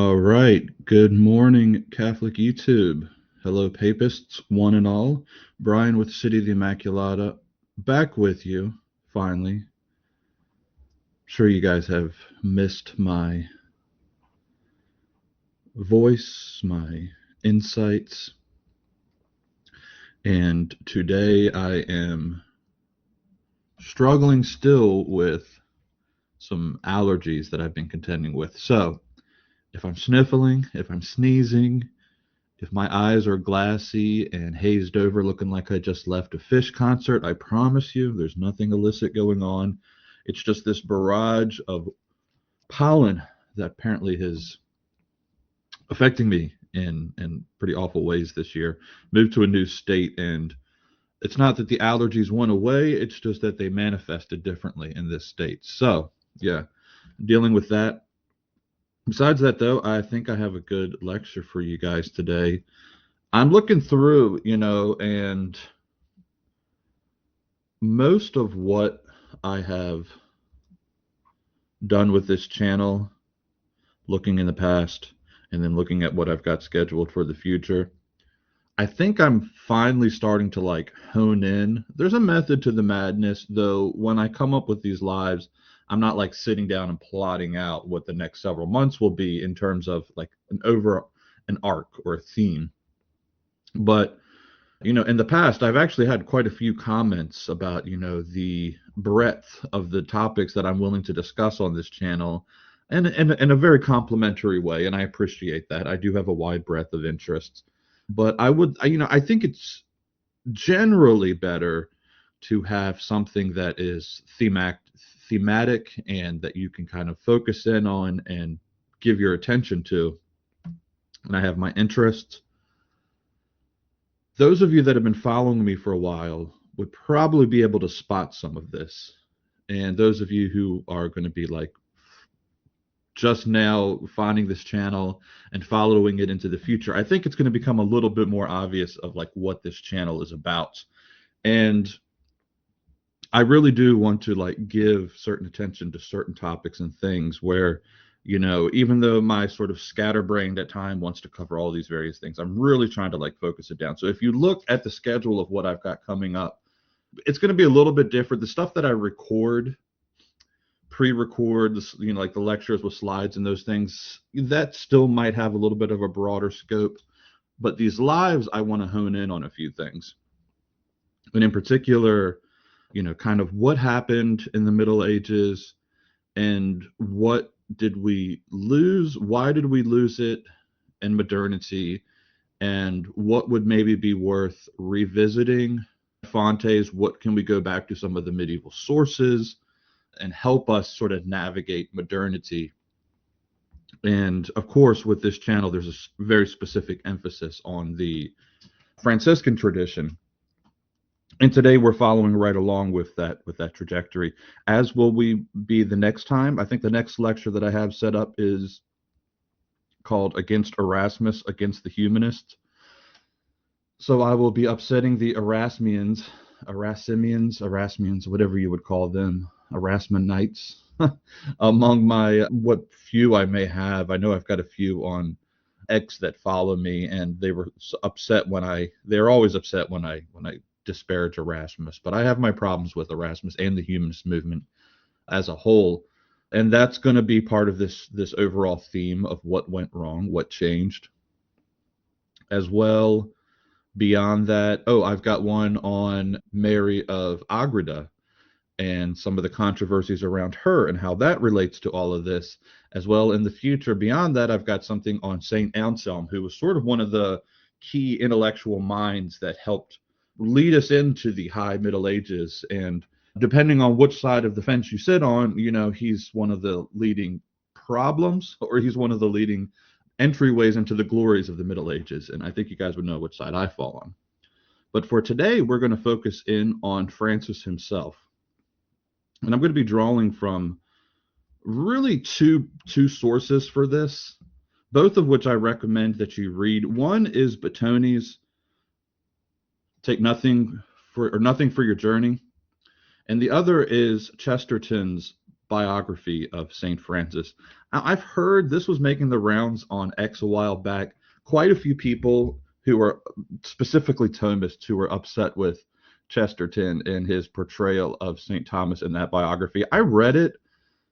All right. Good morning, Catholic YouTube. Hello, Papists, one and all. Brian with City of the Immaculata, back with you, finally. Sure you guys have missed my voice, my insights. And today I am struggling still with some allergies that I've been contending with. So, if I'm sniffling, if I'm sneezing, if my eyes are glassy and hazed over looking like I just left a Fish concert, I promise you there's nothing illicit going on. It's just this barrage of pollen that apparently is affecting me in pretty awful ways this year. Moved to a new state, and it's not that the allergies went away, it's just that they manifested differently in this state. So, yeah, dealing with that. Besides that, though, I think I have a good lecture for you guys today. I'm looking through, and most of what I have done with this channel, looking in the past and then looking at what I've got scheduled for the future, I think I'm finally starting to hone in. There's a method to the madness, though. When I come up with these lives, I'm not sitting down and plotting out what the next several months will be in terms of an arc or a theme. But in the past, I've actually had quite a few comments about, the breadth of the topics that I'm willing to discuss on this channel, and in a very complimentary way, and I appreciate that. I do have a wide breadth of interests, but I think it's generally better to have something that is thematic and that you can kind of focus in on and give your attention to. And I have my interests. Those of you that have been following me for a while would probably be able to spot some of this. And those of you who are going to be just now finding this channel and following it into the future, I think it's going to become a little bit more obvious of what this channel is about. And I really do want to give certain attention to certain topics and things where, even though my sort of scatterbrained at time wants to cover all these various things, I'm really trying to focus it down. So if you look at the schedule of what I've got coming up, it's going to be a little bit different. The stuff that I pre-record, the lectures with slides and those things, that still might have a little bit of a broader scope. But these lives, I want to hone in on a few things. And in particular, kind of what happened in the Middle Ages and what did we lose? Why did we lose it in modernity? And what would maybe be worth revisiting? Fontes, what can we go back to some of the medieval sources and help us sort of navigate modernity? And of course, with this channel, there's a very specific emphasis on the Franciscan tradition. And today we're following right along with that trajectory, as will we be the next time. I think the next lecture that I have set up is called Against Erasmus, Against the Humanists. So I will be upsetting the Erasmians, whatever you would call them, Erasmanites, among my what few I may have. I know I've got a few on X that follow me, and they're always upset when I disparage Erasmus, but I have my problems with Erasmus and the humanist movement as a whole, and that's going to be part of this overall theme of what went wrong, what changed, as well. Beyond that, I've got one on Mary of Agreda and some of the controversies around her and how that relates to all of this, as well. In the future, beyond that, I've got something on Saint Anselm, who was sort of one of the key intellectual minds that helped lead us into the high Middle Ages. And depending on which side of the fence you sit on, he's one of the leading problems, or he's one of the leading entryways into the glories of the Middle Ages. And I think you guys would know which side I fall on. But for today, we're going to focus in on Francis himself. And I'm going to be drawing from really two sources for this, both of which I recommend that you read. One is Battoni's Take Nothing for Your Journey, and the other is Chesterton's biography of St. Francis. I've heard this was making the rounds on X a while back. Quite a few people who are specifically Thomists who were upset with Chesterton and his portrayal of St. Thomas in that biography. I read it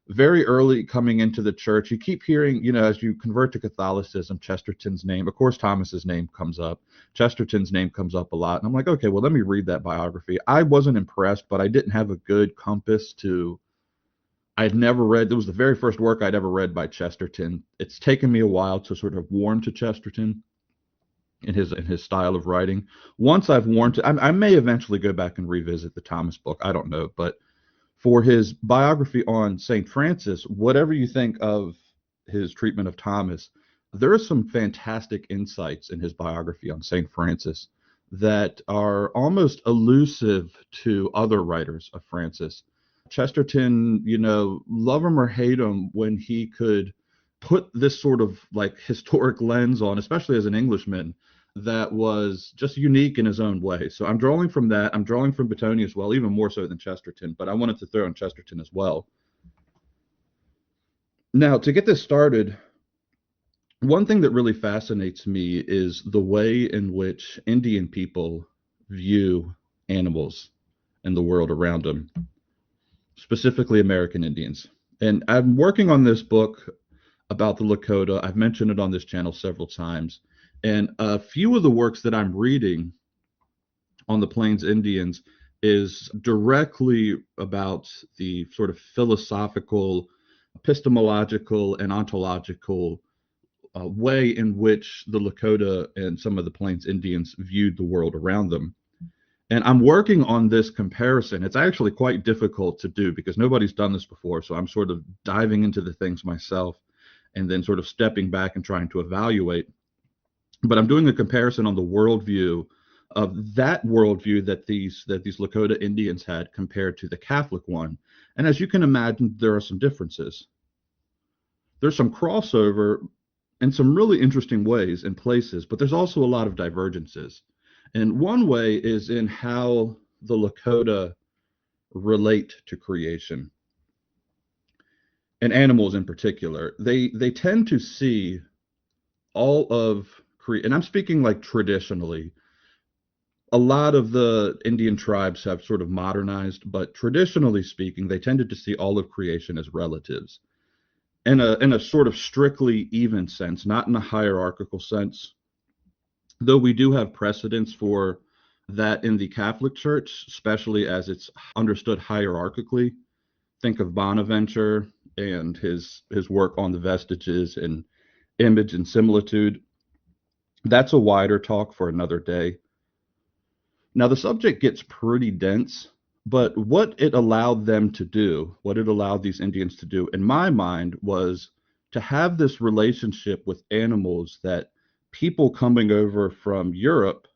very early coming into the church. You keep hearing, as you convert to Catholicism, Chesterton's name, of course, Thomas's name comes up. Chesterton's name comes up a lot. And I'm like, okay, well, let me read that biography. I wasn't impressed, but I didn't have a good compass to. I'd never read, it was the very first work I'd ever read by Chesterton. It's taken me a while to sort of warm to Chesterton in his style of writing. Once I've warmed to, I may eventually go back and revisit the Thomas book. I don't know, but for his biography on St. Francis, whatever you think of his treatment of Thomas, there are some fantastic insights in his biography on St. Francis that are almost elusive to other writers of Francis. Chesterton, love him or hate him, when he could put this sort of like historic lens on, especially as an Englishman, that was just unique in his own way. So I'm drawing from that. I'm drawing from Bottoni as well, even more so than Chesterton, but I wanted to throw in Chesterton as well. Now, to get this started, one thing that really fascinates me is the way in which Indian people view animals and the world around them, specifically American Indians. And I'm working on this book about the Lakota. I've mentioned it on this channel several times. And a few of the works that I'm reading on the Plains Indians is directly about the sort of philosophical, epistemological, and ontological way in which the Lakota and some of the Plains Indians viewed the world around them. And I'm working on this comparison. It's actually quite difficult to do because nobody's done this before. So I'm sort of diving into the things myself and then sort of stepping back and trying to evaluate. But I'm doing a comparison on the worldview of that worldview that these Lakota Indians had compared to the Catholic one. And as you can imagine, there are some differences. There's some crossover in some really interesting ways and places, but there's also a lot of divergences. And one way is in how the Lakota relate to creation and animals in particular. They tend to see all of and I'm speaking like traditionally. A lot of the Indian tribes have sort of modernized, but traditionally speaking, they tended to see all of creation as relatives in a sort of strictly even sense, not in a hierarchical sense. Though we do have precedents for that in the Catholic Church, especially as it's understood hierarchically. Think of Bonaventure and his work on the vestiges and image and similitude. That's a wider talk for another day. Now, the subject gets pretty dense, but what it allowed them to do, what it allowed these Indians to do, in my mind, was to have this relationship with animals that people coming over from Europe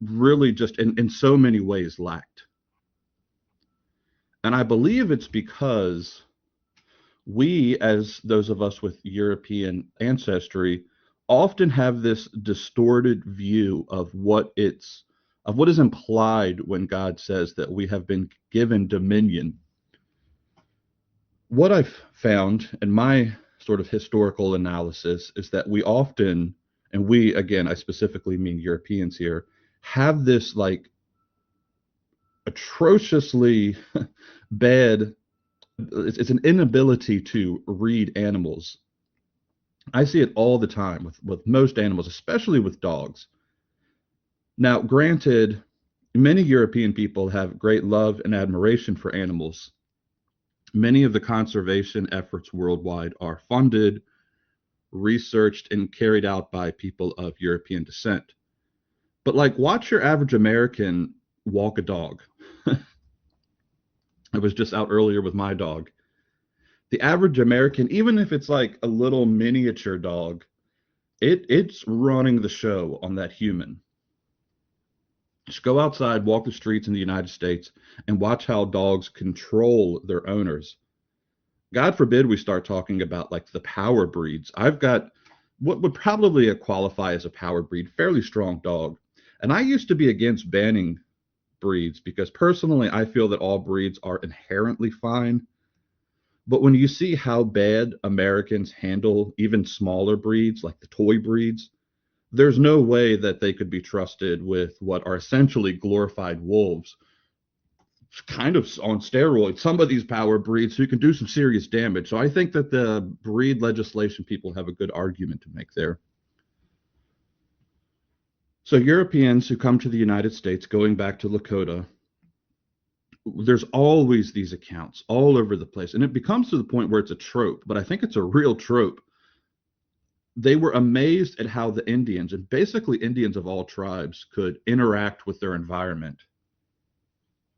really just in so many ways lacked. And I believe it's because we, as those of us with European ancestry, often have this distorted view of what is implied when God says that we have been given dominion. What I've found in my sort of historical analysis is that we often, and we, again, I specifically mean Europeans here, have this like atrociously bad, it's an inability to read animals. I see it all the time with most animals, especially with dogs. Now, granted, many European people have great love and admiration for animals. Many of the conservation efforts worldwide are funded, researched, and carried out by people of European descent. But like, watch your average American walk a dog. I was just out earlier with my dog. The average American, even if it's like a little miniature dog, it's running the show on that human. Just go outside, walk the streets in the United States, and watch how dogs control their owners. God forbid we start talking about like the power breeds. I've got what would probably qualify as a power breed, fairly strong dog. And I used to be against banning breeds because personally I feel that all breeds are inherently fine. But when you see how bad Americans handle even smaller breeds, like the toy breeds, there's no way that they could be trusted with what are essentially glorified wolves, kind of on steroids. Some of these power breeds who can do some serious damage. So I think that the breed legislation people have a good argument to make there. So Europeans who come to the United States, going back to Lakota, there's always these accounts all over the place. And it becomes to the point where it's a trope, but I think it's a real trope. They were amazed at how the Indians, and basically Indians of all tribes, could interact with their environment.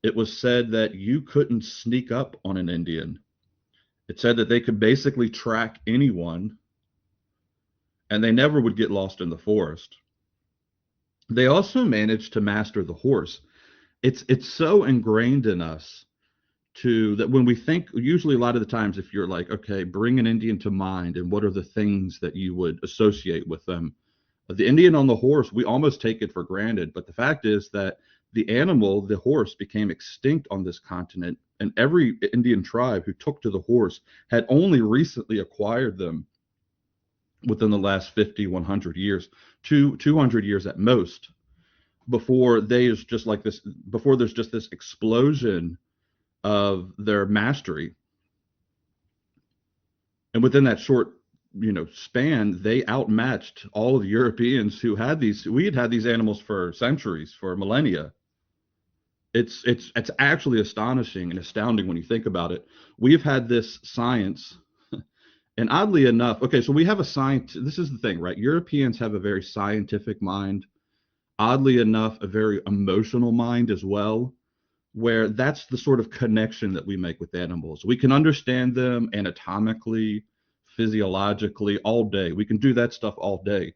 It was said that you couldn't sneak up on an Indian. It said that they could basically track anyone and they never would get lost in the forest. They also managed to master the horse. It's so ingrained in us to that when we think, usually a lot of the times, if you're like, okay, bring an Indian to mind and what are the things that you would associate with them, the Indian on the horse, we almost take it for granted. But the fact is that the animal, the horse, became extinct on this continent, and every Indian tribe who took to the horse had only recently acquired them within the last 50, 100 years, 200 years at most, before there's just like this, before there's just this explosion of their mastery. And within that short, span, they outmatched all of the Europeans who had these. We had had these animals for centuries, for millennia. It's actually astonishing and astounding when you think about it. We've had this science, and oddly enough, okay, so we have a science. This is the thing, right? Europeans have a very scientific mind. Oddly enough, a very emotional mind as well, where that's the sort of connection that we make with animals. We can understand them anatomically, physiologically all day. We can do that stuff all day.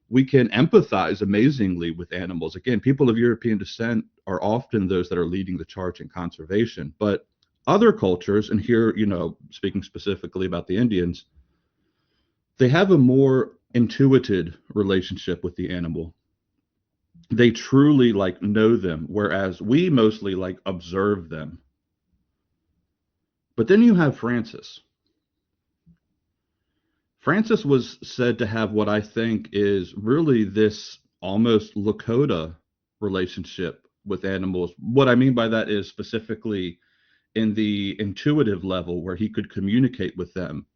We can empathize amazingly with animals. Again, people of European descent are often those that are leading the charge in conservation. But other cultures, and here, speaking specifically about the Indians, they have a more intuitive relationship with the animal. They truly like know them, whereas we mostly like observe them. But then you have Francis. Francis was said to have what I think is really this almost Lakota relationship with animals. What I mean by that is specifically in the intuitive level where he could communicate with them.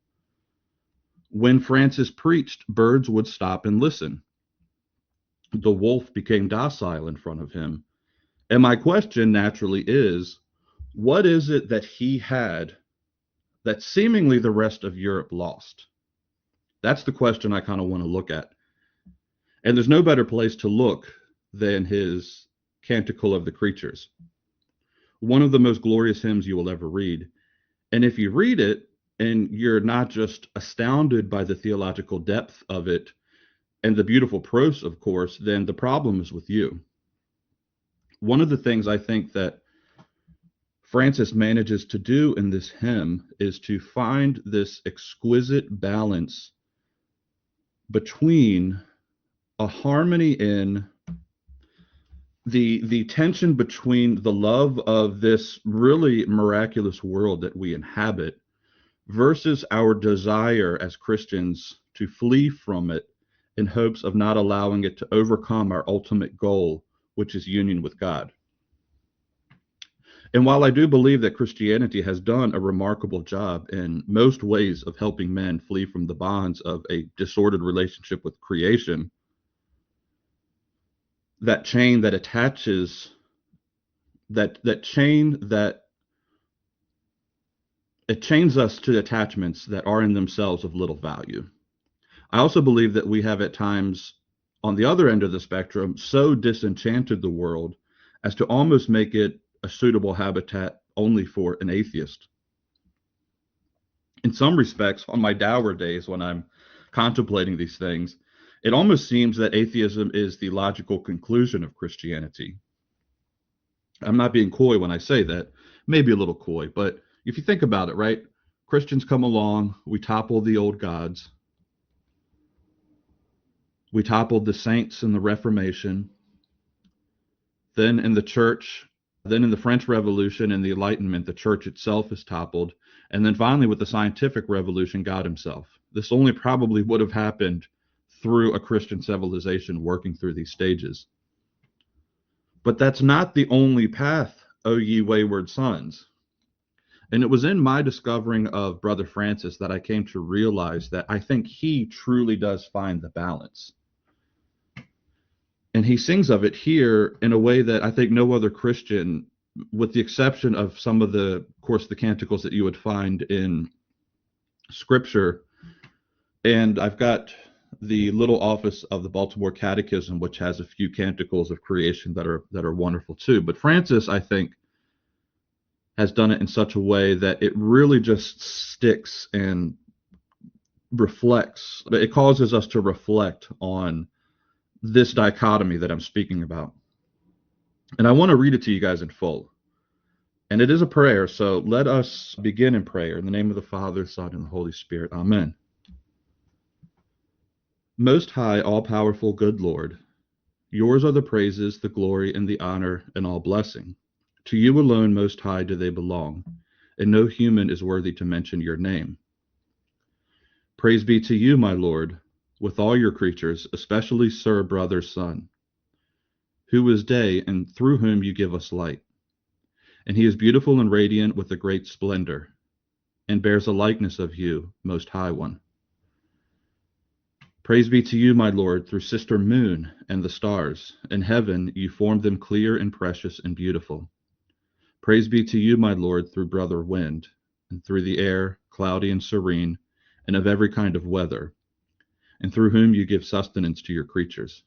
When Francis preached, birds would stop and listen. The wolf became docile in front of him. And my question naturally is, what is it that he had that seemingly the rest of Europe lost? That's the question I kind of want to look at. And there's no better place to look than his Canticle of the Creatures, one of the most glorious hymns you will ever read. And if you read it and you're not just astounded by the theological depth of it and the beautiful prose, of course, then the problem is with you. One of the things I think that Francis manages to do in this hymn is to find this exquisite balance between a harmony in the tension between the love of this really miraculous world that we inhabit versus our desire as Christians to flee from it in hopes of not allowing it to overcome our ultimate goal, which is union with God. And while I do believe that Christianity has done a remarkable job in most ways of helping men flee from the bonds of a disordered relationship with creation, that chain that attaches, that chain that it chains us to attachments that are in themselves of little value. I also believe that we have at times, on the other end of the spectrum, so disenchanted the world as to almost make it a suitable habitat only for an atheist. In some respects, on my dour days when I'm contemplating these things, it almost seems that atheism is the logical conclusion of Christianity. I'm not being coy when I say that, maybe a little coy, but if you think about it, right? Christians come along, we topple the old gods, we toppled the saints in the Reformation. Then in the church, Then in the French Revolution and the Enlightenment, the church itself is toppled. And then finally, with the scientific revolution, God himself. This only probably would have happened through a Christian civilization working through these stages. But that's not the only path, O ye wayward sons. And it was in my discovering of Brother Francis that I came to realize that I think he truly does find the balance. And he sings of it here in a way that I think no other Christian, with the exception of some of the, of course, the canticles that you would find in Scripture. And I've got the little office of the Baltimore Catechism, which has a few canticles of creation that are wonderful too. But Francis, I think, has done it in such a way that it really just sticks and reflects. It causes us to reflect on this dichotomy that I'm speaking about. And I want to read it to you guys in full. And it is a prayer, so let us begin in prayer. In the name of the Father, Son, and the Holy Spirit. Amen. Most high, all-powerful, good Lord, yours are the praises, the glory, and the honor, and all blessing. To you alone, Most High, do they belong, and no human is worthy to mention your name. Praise be to you, my Lord, with all your creatures, especially Sir, brother, Son, who is day, and through whom you give us light. And he is beautiful and radiant with a great splendor, and bears a likeness of you, Most High One. Praise be to you, my Lord, through sister moon and the stars. In heaven you formed them clear and precious and beautiful. Praise be to you, my Lord, through brother wind, and through the air, cloudy and serene, and of every kind of weather, and through whom you give sustenance to your creatures.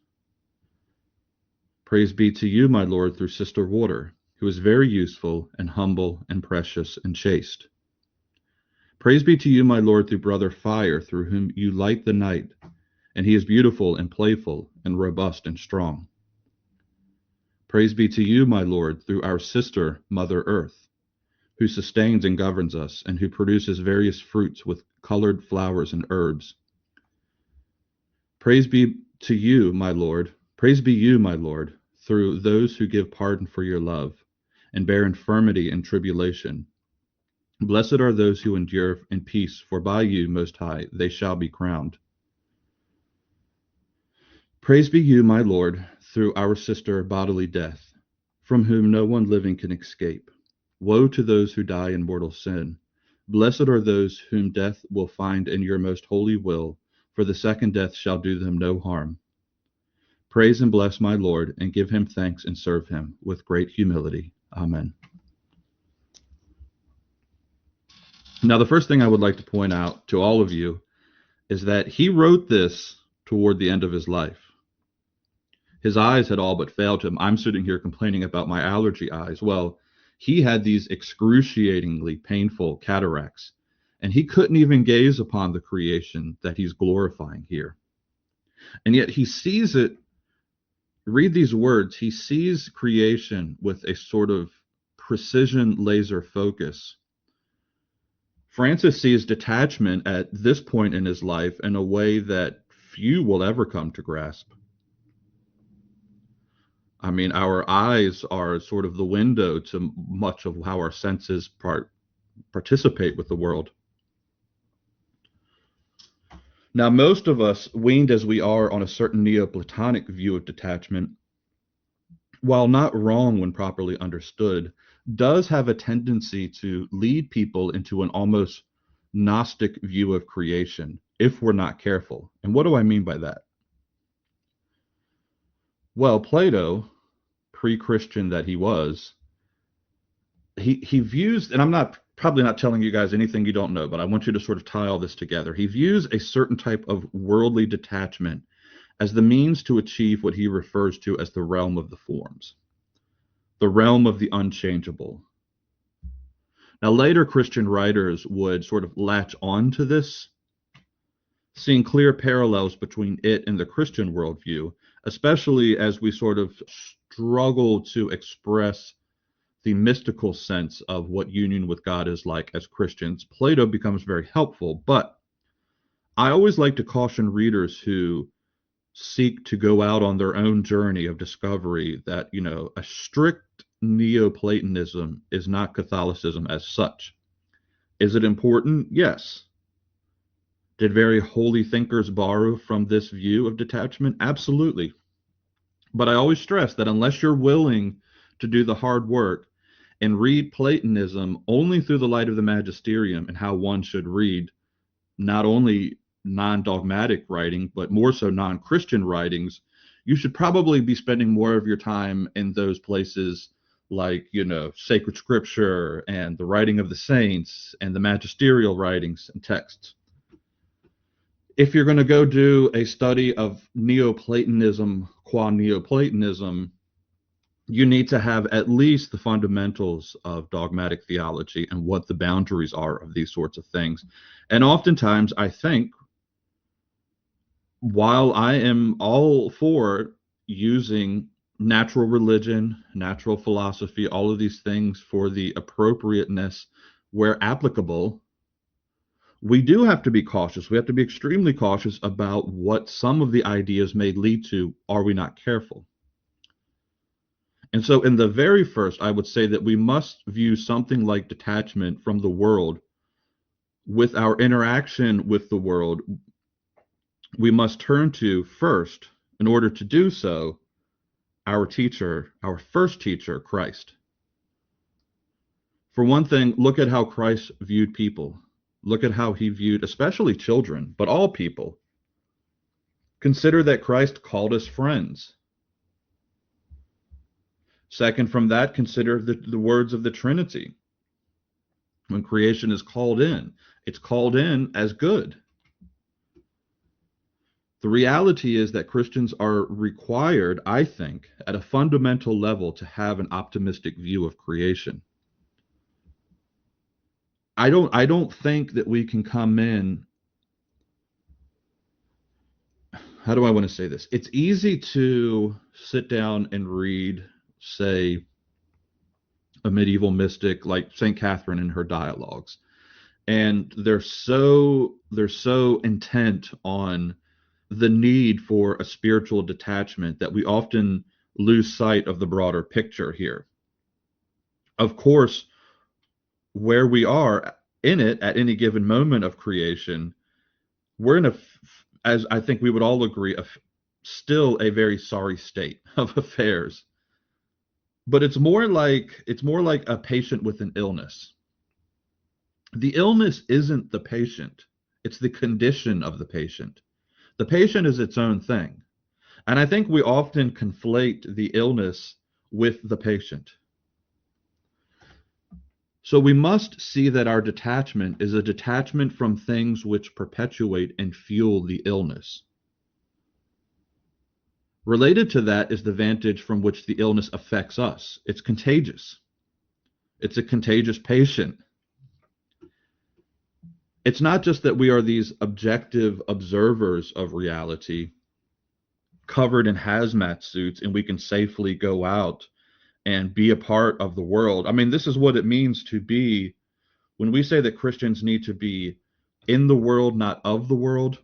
Praise be to you, my Lord, through sister water, who is very useful and humble and precious and chaste. Praise be to you, my Lord, through brother fire, through whom you light the night, and he is beautiful and playful and robust and strong. Praise be to you, my Lord, through our sister, Mother Earth, who sustains and governs us, and who produces various fruits with colored flowers and herbs. Praise be to you, my Lord. Praise be you, my Lord, through those who give pardon for your love, and bear infirmity and tribulation. Blessed are those who endure in peace, for by you, Most High, they shall be crowned. Praise be you, my Lord, through our sister bodily death, from whom no one living can escape. Woe to those who die in mortal sin. Blessed are those whom death will find in your most holy will, for the second death shall do them no harm. Praise and bless my Lord, and give him thanks and serve him with great humility. Amen. Now, the first thing I would like to point out to all of you is that he wrote this toward the end of his life. His eyes had all but failed him. I'm sitting here complaining about my allergy eyes. Well, he had these excruciatingly painful cataracts, and he couldn't even gaze upon the creation that he's glorifying here. And yet he sees it. Read these words. He sees creation with a sort of precision laser focus. Francis sees detachment at this point in his life in a way that few will ever come to grasp. I mean, our eyes are sort of the window to much of how our senses participate with the world. Now, most of us, weaned as we are on a certain Neoplatonic view of detachment, while not wrong when properly understood, does have a tendency to lead people into an almost Gnostic view of creation, if we're not careful. And what do I mean by that? Well, Plato, pre-Christian that he was, he views, and I'm probably not telling you guys anything you don't know, but I want you to sort of tie all this together. He views a certain type of worldly detachment as the means to achieve what he refers to as the realm of the forms, the realm of the unchangeable. Now, later Christian writers would sort of latch on to this, seeing clear parallels between it and the Christian worldview, especially as we sort of struggle to express the mystical sense of what union with God is like as Christians. Plato becomes very helpful, but I always like to caution readers who seek to go out on their own journey of discovery that, a strict Neoplatonism is not Catholicism as such. Is it important? Yes. Did very holy thinkers borrow from this view of detachment? Absolutely. But I always stress that unless you're willing to do the hard work and read Platonism only through the light of the magisterium and how one should read not only non-dogmatic writing, but more so non-Christian writings, you should probably be spending more of your time in those places like, sacred scripture and the writing of the saints and the magisterial writings and texts. If you're going to go do a study of Neoplatonism qua Neoplatonism, you need to have at least the fundamentals of dogmatic theology and what the boundaries are of these sorts of things. And oftentimes, I think, while I am all for using natural religion, natural philosophy, all of these things for the appropriateness where applicable, we do have to be cautious. We have to be extremely cautious about what some of the ideas may lead to, are we not careful? And so in the very first, I would say that we must view something like detachment from the world. With our interaction with the world, we must turn to first, in order to do so, our teacher, our first teacher, Christ. For one thing, look at how Christ viewed people. Look at how he viewed especially children, but all people. Consider that Christ called us friends. Second, from that, consider the words of the Trinity. When creation is called in, it's called in as good. The reality is that Christians are required, I think, at a fundamental level to have an optimistic view of creation. I don't think that we can come in. How do I want to say this? It's easy to sit down and read, say, a medieval mystic like St. Catherine in her dialogues. And they're so intent on the need for a spiritual detachment that we often lose sight of the broader picture here. Of course, where we are in it at any given moment of creation, we're in as I think we would all agree, still a very sorry state of affairs. But it's more like a patient with an illness. The illness isn't the patient, it's the condition of the patient. The patient is its own thing. And I think we often conflate the illness with the patient. So we must see that our detachment is a detachment from things which perpetuate and fuel the illness. Related to that is the vantage from which the illness affects us. It's contagious. It's a contagious patient. It's not just that we are these objective observers of reality, covered in hazmat suits, and we can safely go out and be a part of the world. I mean, this is what it means to be, when we say that Christians need to be in the world, not of the world.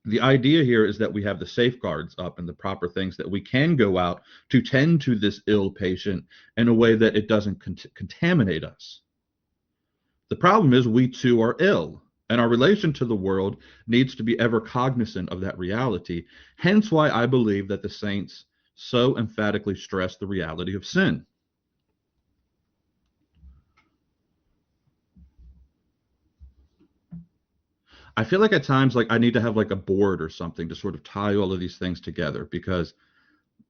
The idea here is that we have the safeguards up and the proper things that we can go out to tend to this ill patient in a way that it doesn't contaminate us. The problem is we too are ill, and our relation to the world needs to be ever cognizant of that reality. Hence why I believe that the saints so emphatically stress the reality of sin. I feel like at times like I need to have like a board or something to sort of tie all of these things together, because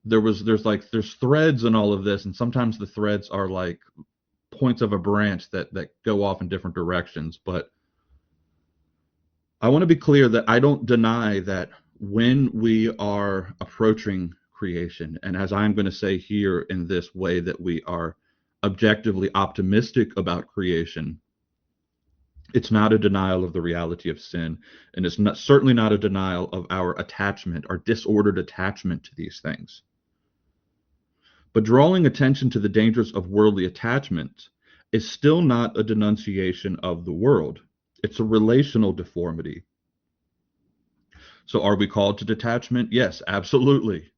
there's threads in all of this, and sometimes the threads are like points of a branch that go off in different directions. But I want to be clear that I don't deny that when we are approaching creation, and as I'm going to say here in this way, that we are objectively optimistic about creation, it's not a denial of the reality of sin, and it's certainly not a denial of our attachment, our disordered attachment to these things. But drawing attention to the dangers of worldly attachment is still not a denunciation of the world. It's a relational deformity. So are we called to detachment? Yes, absolutely.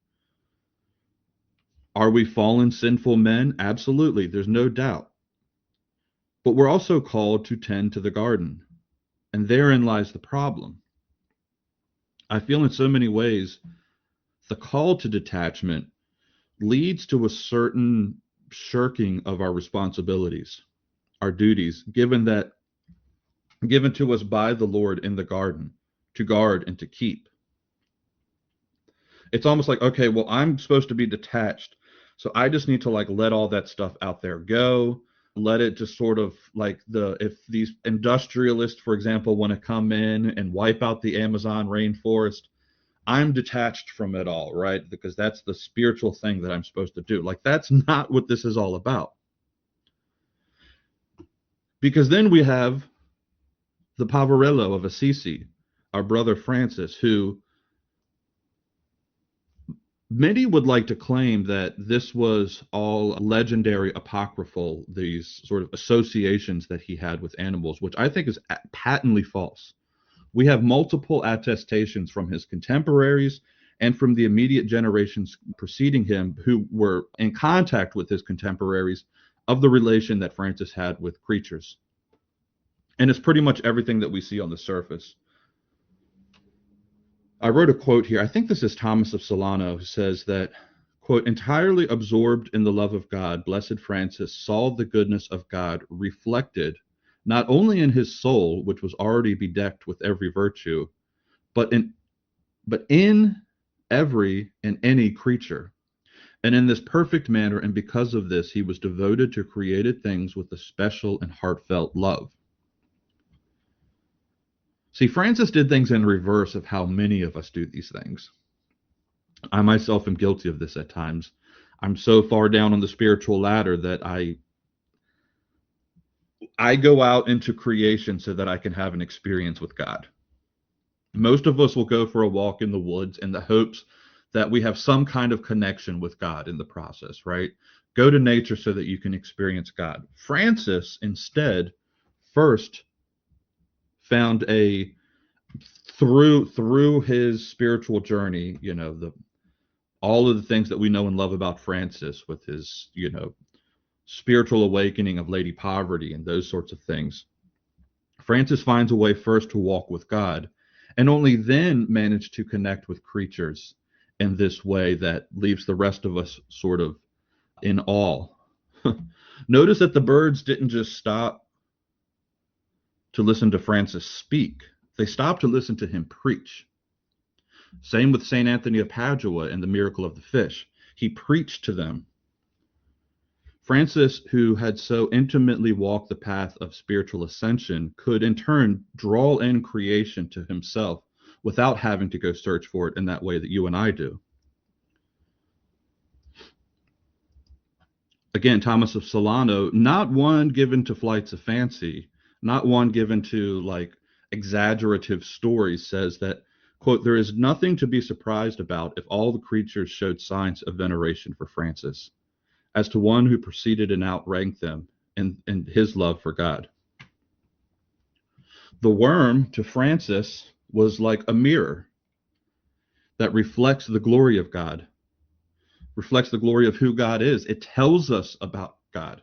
Are we fallen, sinful men? Absolutely. There's no doubt. But we're also called to tend to the garden. And therein lies the problem. I feel in so many ways the call to detachment leads to a certain shirking of our responsibilities, our duties, given to us by the Lord in the garden to guard and to keep. It's almost like, okay, well, I'm supposed to be detached, so I just need to like let all that stuff out there go. Let it just sort of like if these industrialists, for example, want to come in and wipe out the Amazon rainforest, I'm detached from it all, right? Because that's the spiritual thing that I'm supposed to do. Like, that's not what this is all about. Because then we have the Pavarello of Assisi, our brother Francis, who many would like to claim that this was all legendary apocryphal, these sort of associations that he had with animals, which I think is patently false. We have multiple attestations from his contemporaries and from the immediate generations preceding him who were in contact with his contemporaries of the relation that Francis had with creatures. And it's pretty much everything that we see on the surface. I wrote a quote here. I think this is Thomas of Solano, who says that, quote, entirely absorbed in the love of God, Blessed Francis saw the goodness of God reflected not only in his soul, which was already bedecked with every virtue, but in every and any creature. And in this perfect manner, and because of this, he was devoted to created things with a special and heartfelt love. See, Francis did things in reverse of how many of us do these things. I myself am guilty of this at times. I'm so far down on the spiritual ladder that I go out into creation so that I can have an experience with God. Most of us will go for a walk in the woods in the hopes that we have some kind of connection with God in the process, right? Go to nature so that you can experience God. Francis, instead, first found through his spiritual journey, all of the things that we know and love about Francis with his, spiritual awakening of Lady Poverty and those sorts of things. Francis finds a way first to walk with God and only then manage to connect with creatures in this way that leaves the rest of us sort of in awe. Notice that the birds didn't just stop to listen to Francis speak. They stopped to listen to him preach. Same with St. Anthony of Padua and the miracle of the fish. He preached to them. Francis, who had so intimately walked the path of spiritual ascension, could in turn draw in creation to himself without having to go search for it in that way that you and I do. Again, Thomas of Solano, not one given to flights of fancy, not one given to like exaggerative stories, says that, quote, there is nothing to be surprised about if all the creatures showed signs of veneration for Francis, as to one who preceded and outranked them in his love for God. The worm to Francis was like a mirror that reflects the glory of God, reflects the glory of who God is. It tells us about God.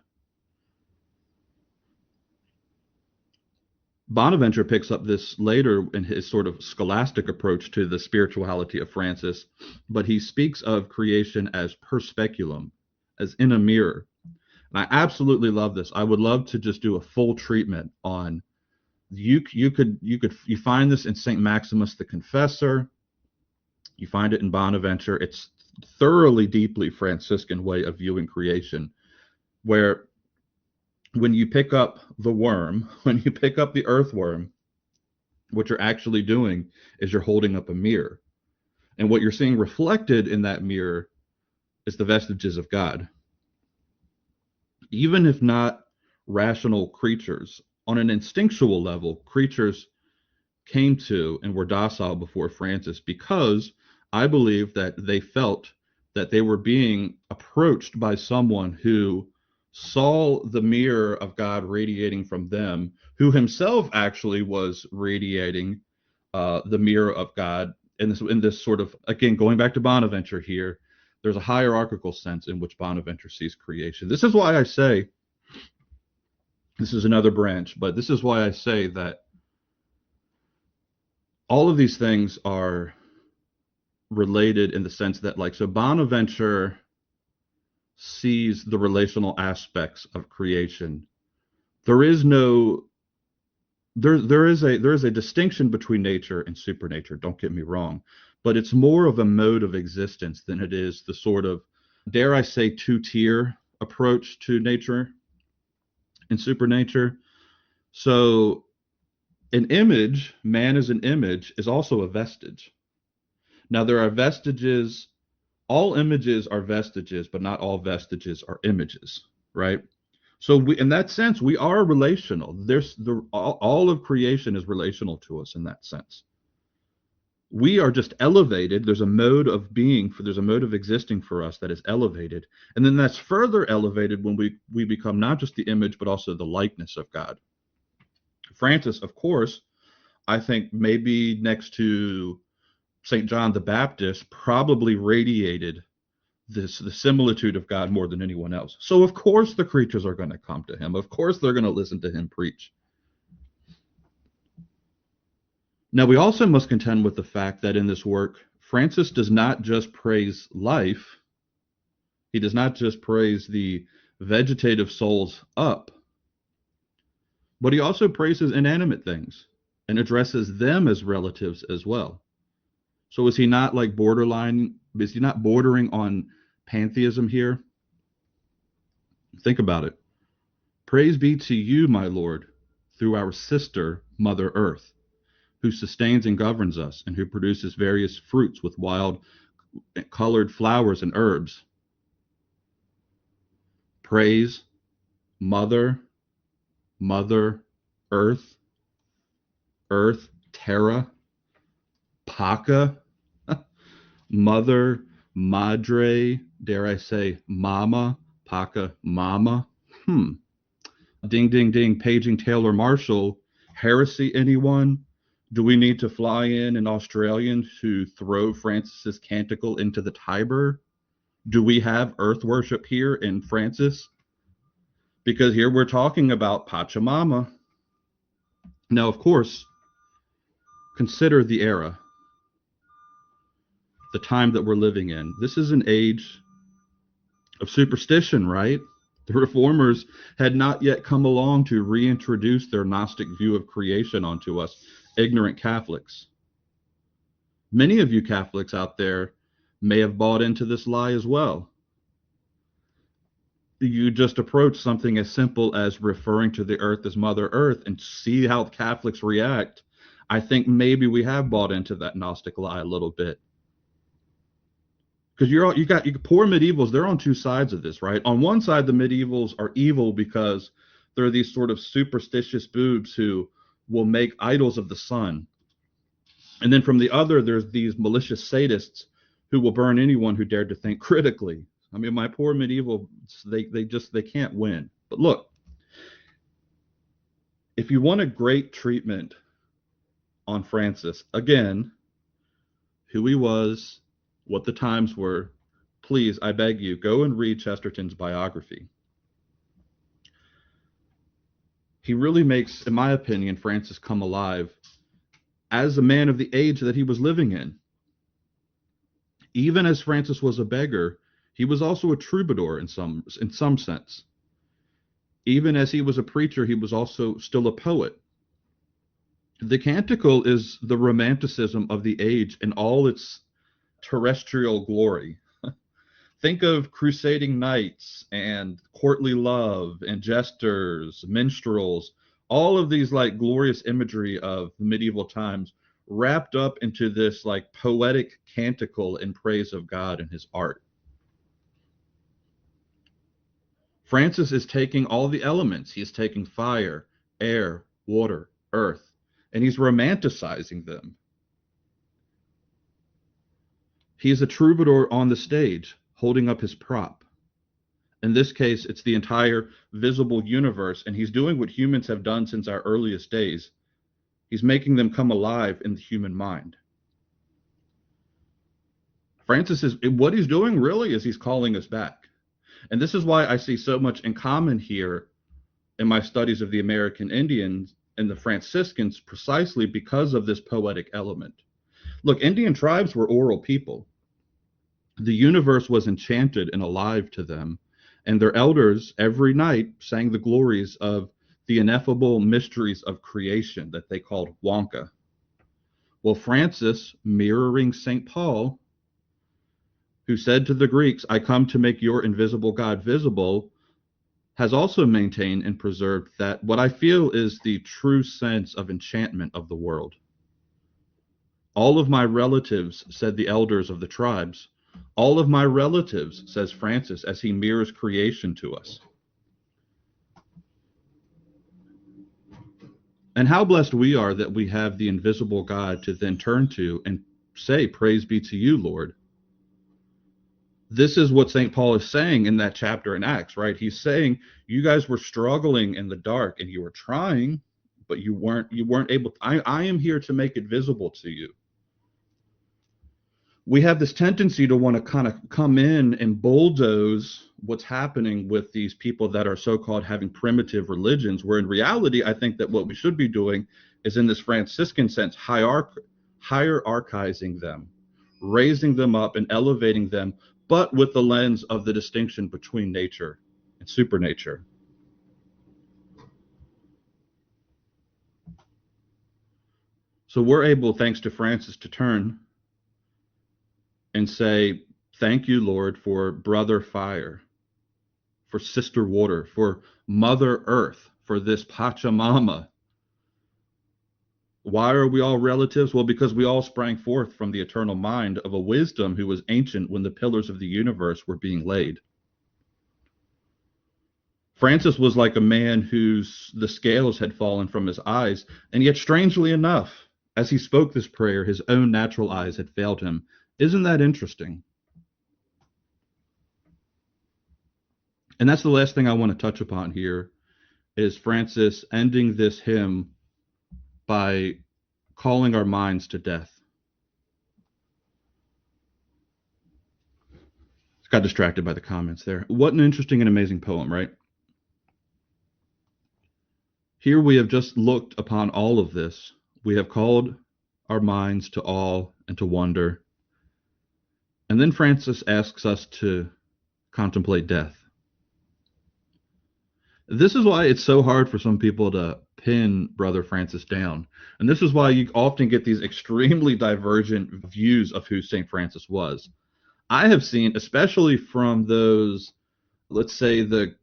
Bonaventure picks up this later in his sort of scholastic approach to the spirituality of Francis, but he speaks of creation as per speculum, as in a mirror. And I absolutely love this. I would love to just do a full treatment on you find this in St. Maximus the Confessor. You find it in Bonaventure. It's thoroughly, deeply Franciscan way of viewing creation, where when you pick up the worm, when you pick up the earthworm, what you're actually doing is you're holding up a mirror. And what you're seeing reflected in that mirror is the vestiges of God. Even if not rational creatures, on an instinctual level, creatures came to and were docile before Francis because I believe that they felt that they were being approached by someone who saw the mirror of God radiating from them, who himself actually was radiating the mirror of God in this sort of, again, going back to Bonaventure here, there's a hierarchical sense in which Bonaventure sees creation. This is why I say, this is another branch, but this is why I say that all of these things are related in the sense that, like, so Bonaventure sees the relational aspects of creation. There is no there is a distinction between nature and supernature, don't get me wrong, but it's more of a mode of existence than it is the sort of, dare I say, two-tier approach to nature and supernature. So an image, man as an image, is also a vestige. Now there are vestiges, all images are vestiges, but not all vestiges are images, right? So we, in that sense, we are relational. All of creation is relational to us in that sense. We are just elevated. There's a mode of being, there's a mode of existing for us that is elevated. And then that's further elevated when we become not just the image, but also the likeness of God. Francis, of course, I think maybe next to St. John the Baptist, probably radiated the similitude of God more than anyone else. So of course the creatures are going to come to him. Of course they're going to listen to him preach. Now we also must contend with the fact that in this work, Francis does not just praise life. He does not just praise the vegetative souls up, but he also praises inanimate things and addresses them as relatives as well. So is he not bordering on pantheism here? Think about it. Praise be to you, my Lord, through our sister, Mother Earth, who sustains and governs us, and who produces various fruits with wild colored flowers and herbs. Praise Mother, Earth, Terra, Paca, Mother, Madre, dare I say, Mama, Paca, Mama. Ding, ding, ding, paging Taylor Marshall. Heresy, anyone? Do we need to fly in an Australian to throw Francis's Canticle into the Tiber? Do we have earth worship here in Francis? Because here we're talking about Pachamama. Now, of course, consider the era, the time that we're living in. This is an age of superstition, right? The reformers had not yet come along to reintroduce their Gnostic view of creation onto us ignorant Catholics. Many of you Catholics out there may have bought into this lie as well. You just approach something as simple as referring to the earth as Mother Earth and see how Catholics react. I think maybe we have bought into that Gnostic lie a little bit. Because you got poor medievals, they're on two sides of this, right? On one side, the medievals are evil because they're these sort of superstitious boobs who will make idols of the sun. And then from the other, there's these malicious sadists who will burn anyone who dared to think critically. I mean, my poor medievals, they can't win. But look, if you want a great treatment on Francis, again, who he was, what the times were, please, I beg you, go and read Chesterton's biography. He really makes, in my opinion, Francis come alive as a man of the age that he was living in. Even as Francis was a beggar, he was also a troubadour in some sense. Even as he was a preacher, he was also still a poet. The Canticle is the romanticism of the age in all its terrestrial glory. Think of crusading knights and courtly love and jesters, minstrels, all of these like glorious imagery of medieval times wrapped up into this like poetic canticle in praise of God and his art. Francis is taking all the elements. He is taking fire, air, water, earth, and he's romanticizing them. He is a troubadour on the stage, holding up his prop. In this case, it's the entire visible universe, and he's doing what humans have done since our earliest days. He's making them come alive in the human mind. Francis is what he's doing really is he's calling us back. And this is why I see so much in common here in my studies of the American Indians and the Franciscans, precisely because of this poetic element. Look, Indian tribes were oral people. The universe was enchanted and alive to them, and their elders every night sang the glories of the ineffable mysteries of creation that they called Wonka. Well, Francis, mirroring St. Paul, who said to the Greeks, I come to make your invisible God visible, has also maintained and preserved that what I feel is the true sense of enchantment of the world. All of my relatives, said the elders of the tribes, all of my relatives, says Francis, as he mirrors creation to us. And how blessed we are that we have the invisible God to then turn to and say, praise be to you, Lord. This is what St. Paul is saying in that chapter in Acts, right? He's saying you guys were struggling in the dark and you were trying, but you weren't able to, I am here to make it visible to you. We have this tendency to want to kind of come in and bulldoze what's happening with these people that are so-called having primitive religions, where in reality, I think that what we should be doing is, in this Franciscan sense, hierarchizing them, raising them up and elevating them, but with the lens of the distinction between nature and supernature. So we're able, thanks to Francis, to turn and say, thank you, Lord, for brother fire, for sister water, for mother earth, for this Pachamama. Why are we all relatives? Well, because we all sprang forth from the eternal mind of a wisdom who was ancient when the pillars of the universe were being laid. Francis was like a man whose the scales had fallen from his eyes, and yet strangely enough, as he spoke this prayer, his own natural eyes had failed him. Isn't that interesting? And that's the last thing I want to touch upon here, is Francis ending this hymn by calling our minds to death. Got distracted by the comments there. What an interesting and amazing poem, right? Here we have just looked upon all of this. We have called our minds to awe and to wonder. And then Francis asks us to contemplate death. This is why it's so hard for some people to pin Brother Francis down. And this is why you often get these extremely divergent views of who St. Francis was. I have seen, especially from those, let's say, the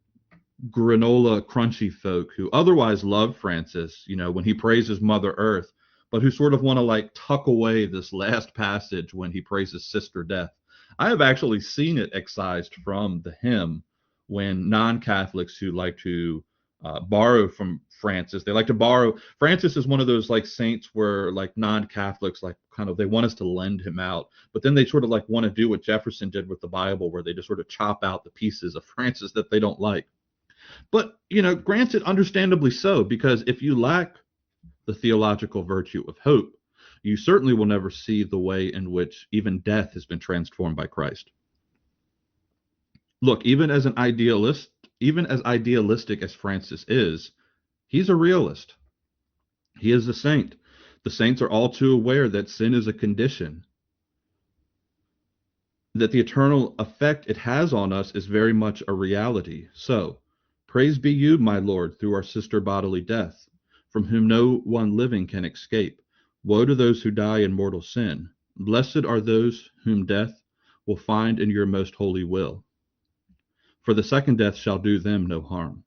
granola crunchy folk who otherwise love Francis, you know, when he praises Mother Earth, but who sort of want to like tuck away this last passage when he praises Sister Death. I have actually seen it excised from the hymn when non-Catholics who like to borrow from Francis, they like to borrow. Francis is one of those like saints where like non-Catholics like kind of they want us to lend him out, but then they sort of like want to do what Jefferson did with the Bible, where they just sort of chop out the pieces of Francis that they don't like. But, you know, granted, understandably so, because if you lack the theological virtue of hope, you certainly will never see the way in which even death has been transformed by Christ. Look, even as idealistic as Francis is, he's a realist. He is a saint. The saints are all too aware that sin is a condition, that the eternal effect it has on us is very much a reality. So, praise be you, my Lord, through our sister bodily death, from whom no one living can escape. Woe to those who die in mortal sin. Blessed are those whom death will find in your most holy will. For the second death shall do them no harm.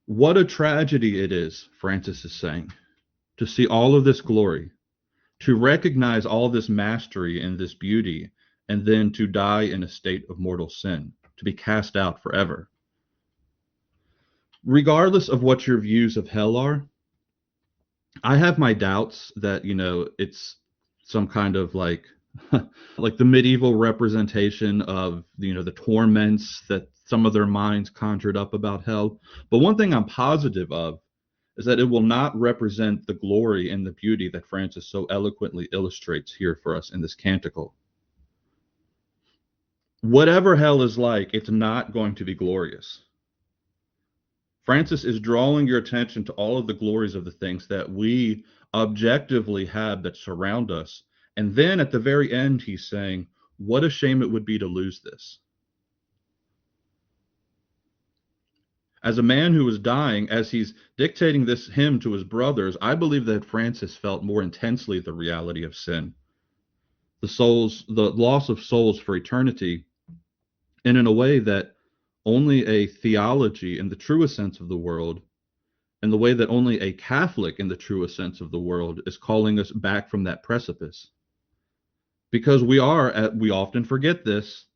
What a tragedy it is, Francis is saying, to see all of this glory, to recognize all this mastery and this beauty, and then to die in a state of mortal sin, to be cast out forever. Regardless of what your views of hell are, I have my doubts that, you know, it's some kind of like like the medieval representation of, you know, the torments that some of their minds conjured up about hell. But one thing I'm positive of is that it will not represent the glory and the beauty that Francis so eloquently illustrates here for us in this canticle. Whatever hell is like, it's not going to be glorious. Francis is drawing your attention to all of the glories of the things that we objectively have that surround us. And then at the very end, he's saying, what a shame it would be to lose this. As a man who was dying, as he's dictating this hymn to his brothers, I believe that Francis felt more intensely the reality of sin, the loss of souls for eternity, and in a way that only a theology in the truest sense of the world, and the way that only a Catholic in the truest sense of the world is calling us back from that precipice. Because we often forget this,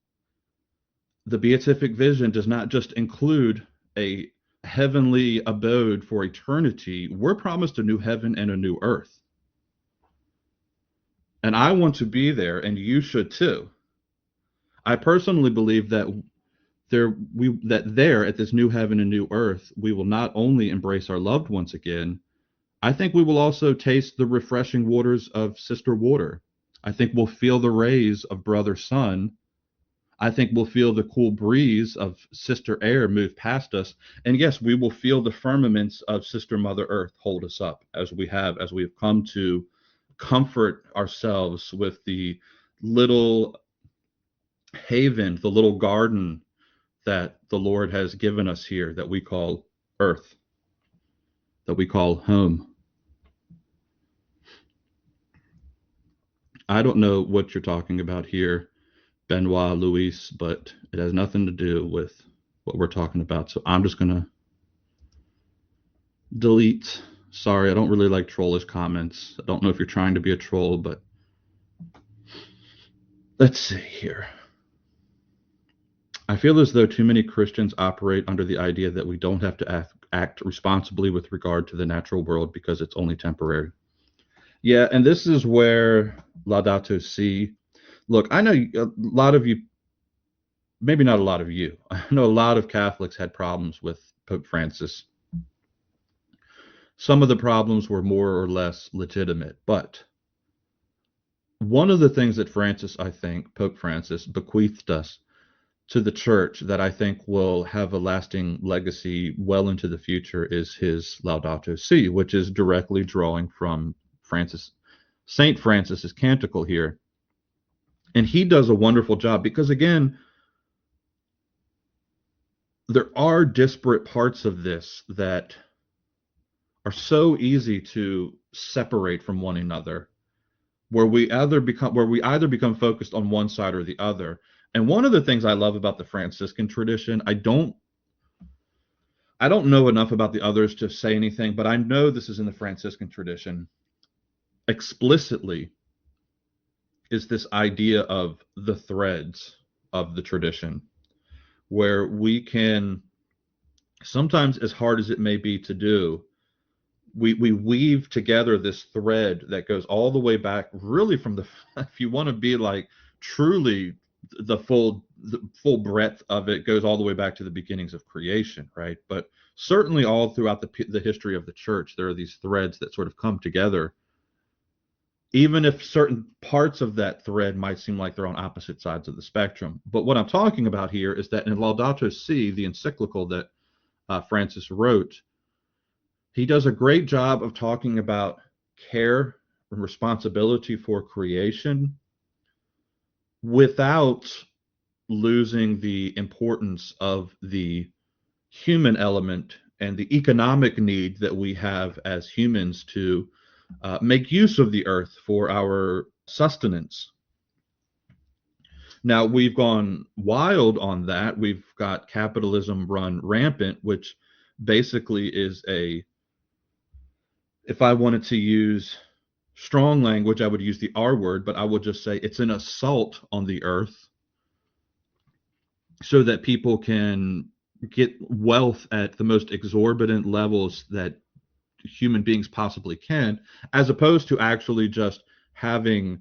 the beatific vision does not just include a heavenly abode for eternity. We're promised a new heaven and a new earth. And I want to be there, and you should too. I personally believe that there at this new heaven and new earth, we will not only embrace our loved ones again, I think we will also taste the refreshing waters of sister water. I think we'll feel the rays of brother sun. I think we'll feel the cool breeze of sister air move past us. And yes, we will feel the firmaments of sister mother earth hold us up as we have come to comfort ourselves with the little haven, the little garden that the Lord has given us here that we call earth, that we call home. I don't know what you're talking about here, Benoit, Luis, but it has nothing to do with what we're talking about. So I'm just going to delete. Sorry, I don't really like trollish comments. I don't know if you're trying to be a troll, but let's see here. I feel as though too many Christians operate under the idea that we don't have to act responsibly with regard to the natural world because it's only temporary. Yeah, and this is where Laudato Si. Look, I know a lot of you, maybe not a lot of you, I know a lot of Catholics had problems with Pope Francis. Some of the problems were more or less legitimate, but one of the things that Pope Francis bequeathed us to the church that I think will have a lasting legacy well into the future is his Laudato Si, which is directly drawing from Saint Francis's Canticle here. And he does a wonderful job because, again, there are disparate parts of this that are so easy to separate from one another, where we either become focused on one side or the other. And one of the things I love about the Franciscan tradition, I don't know enough about the others to say anything, but I know this is in the Franciscan tradition explicitly, is this idea of the threads of the tradition, where we can, sometimes as hard as it may be to do, we weave together this thread that goes all the way back, really from if you want to be like truly the full breadth of it, goes all the way back to the beginnings of creation, right? But certainly all throughout the history of the church, there are these threads that sort of come together, even if certain parts of that thread might seem like they're on opposite sides of the spectrum. But what I'm talking about here is that in Laudato Si, the encyclical that Francis wrote, he does a great job of talking about care and responsibility for creation without losing the importance of the human element and the economic need that we have as humans to make use of the earth for our sustenance. Now, we've gone wild on that. We've got capitalism run rampant, which basically is if I wanted to use strong language, I would use the R word, but I would just say it's an assault on the earth so that people can get wealth at the most exorbitant levels that human beings possibly can, as opposed to actually just having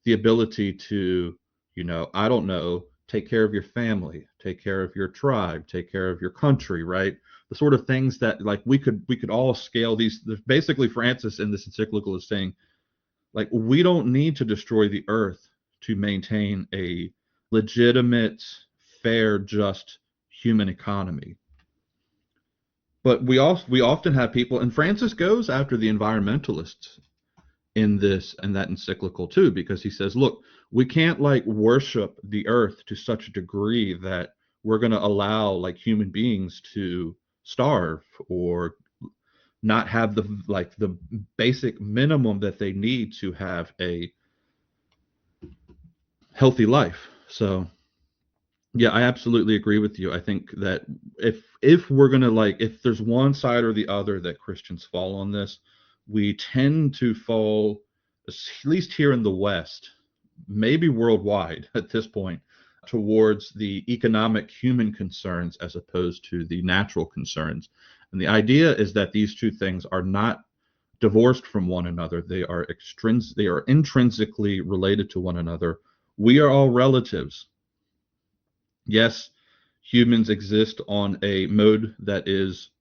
the ability to, I don't know, take care of your family, take care of your tribe, take care of your country, right? The sort of things that like we could all scale these. Basically, Francis in this encyclical is saying, like, we don't need to destroy the earth to maintain a legitimate, fair, just human economy. But we often have people, and Francis goes after the environmentalists in this and that encyclical too, because he says, look, we can't like worship the earth to such a degree that we're going to allow like human beings to starve or not have the basic minimum that they need to have a healthy life. So yeah, I absolutely agree with you. I think that if we're gonna like if there's one side or the other that Christians fall on this, we tend to fall, at least here in the West, maybe worldwide at this point, towards the economic human concerns as opposed to the natural concerns. And the idea is that these two things are not divorced from one another. They are intrinsically related to one another. We are all relatives. Yes, humans exist on a mode that is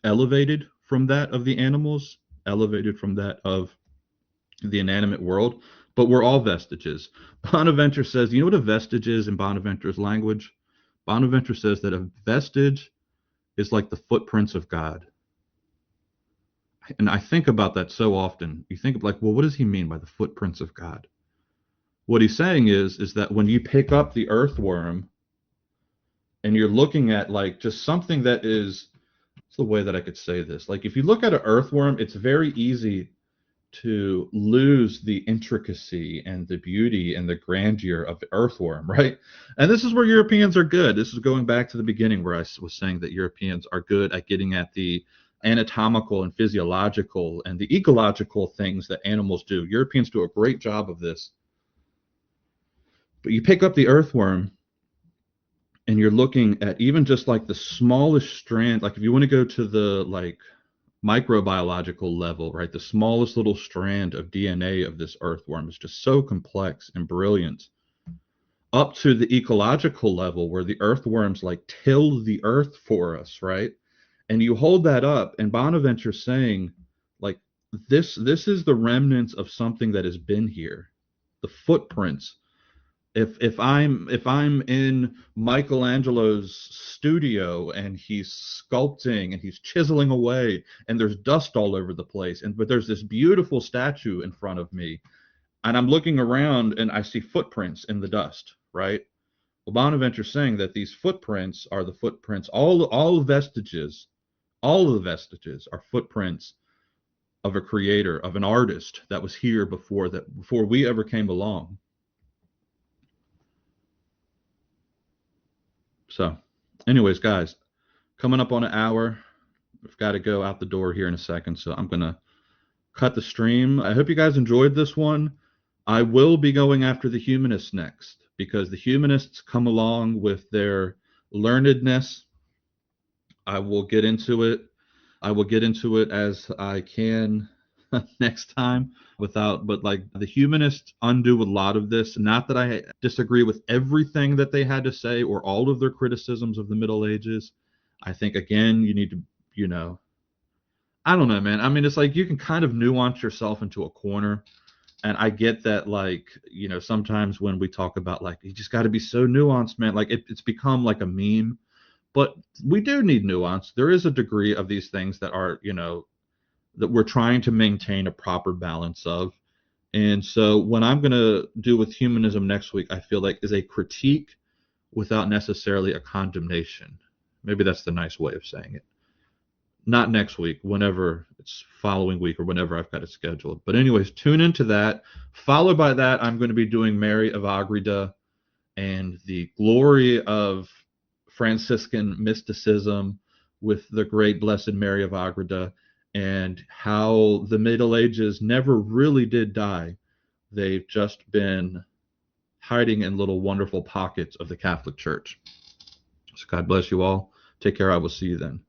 elevated from that of the animals, elevated from that of the inanimate world, but we're all vestiges. Bonaventure says, you know what a vestige is in Bonaventure's language? Bonaventure says that a vestige is like the footprints of God. And I think about that so often. You think of like, well, what does he mean by the footprints of God? What he's saying is that when you pick up the earthworm and you're looking at like just something that is, it's the way that I could say this. Like if you look at an earthworm, it's very easy to lose the intricacy and the beauty and the grandeur of the earthworm, right? And this is where Europeans are good. This is going back to the beginning where I was saying that Europeans are good at getting at the anatomical and physiological and the ecological things that animals do. Europeans do a great job of this. But you pick up the earthworm and you're looking at even just like the smallest strand, like if you want to go to the like microbiological level, right? The smallest little strand of DNA of this earthworm is just so complex and brilliant, up to the ecological level where the earthworms like till the earth for us, right? And you hold that up, and Bonaventure's saying, like, this is the remnants of something that has been here, the footprints. If I'm in Michelangelo's studio and he's sculpting and he's chiseling away and there's dust all over the place, but there's this beautiful statue in front of me, and I'm looking around and I see footprints in the dust, right? Well, Bonaventure's saying that these footprints are the footprints, all vestiges, all of the vestiges are footprints of a creator, of an artist that was here before we ever came along. So, anyways, guys, coming up on an hour. We've got to go out the door here in a second, so I'm going to cut the stream. I hope you guys enjoyed this one. I will be going after the humanists next because the humanists come along with their learnedness. I will get into it. I will get into it as I can next time but like the humanists undo a lot of this. Not that I disagree with everything that they had to say or all of their criticisms of the Middle Ages. I think, again, you need to, I don't know, man. I mean, it's like you can kind of nuance yourself into a corner. And I get that, like, sometimes when we talk about, like, you just got to be so nuanced, man. Like, it's become like a meme. But we do need nuance. There is a degree of these things that are, that we're trying to maintain a proper balance of. And so what I'm going to do with humanism next week, I feel like, is a critique without necessarily a condemnation. Maybe that's the nice way of saying it. Not next week, whenever it's following week or whenever I've got it scheduled. But anyways, tune into that. Followed by that, I'm going to be doing Mary of Agreda and the glory of Franciscan mysticism with the great Blessed Mary of Agreda, and how the Middle Ages never really did die. They've just been hiding in little wonderful pockets of the Catholic Church. So God bless you all. Take care. I will see you then.